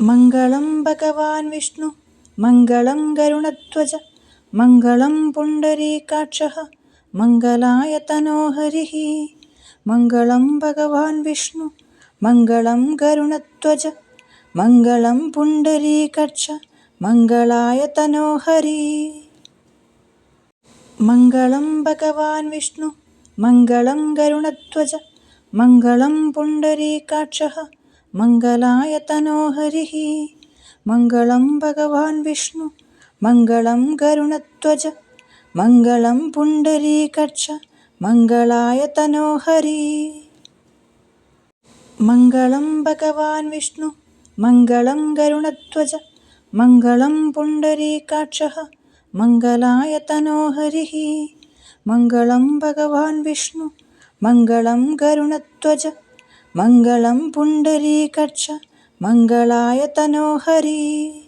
मङ्गलं भगवान् विष्णु मङ्गलं गरुडध्वज मङ्गलं पुण्डरीकाक्षः मङ्गलाय तनो हरिः। मङ्गलं भगवान् विष्णु मङ्गलं गरुडध्वज मङ्गलं पुण्डरीकाक्ष मङ्गलाय तनो हरिः। मङ्गलं भगवान् विष्णु मङ्गलं गरुडध्वज मङ्गलं पुण्डरीकाक्षः मङ्गलाय तनो हरिः। मङ्गलं भगवान् विष्णु मङ्गलं गरुडध्वज मङ्गलं पुण्डरीकाक्ष मङ्गलाय तनो हरिः। मङ्गलं भगवान् विष्णु मङ्गलं गरुडध्वज मङ्गलं पुण्डरीकाक्षः मङ्गलाय तनो हरिः। मङ्गलं भगवान् विष्णु मङ्गलं गरुडध्वज मङ्गलं पुण्डरीकाक्ष मङ्गलाय तनो हरिः।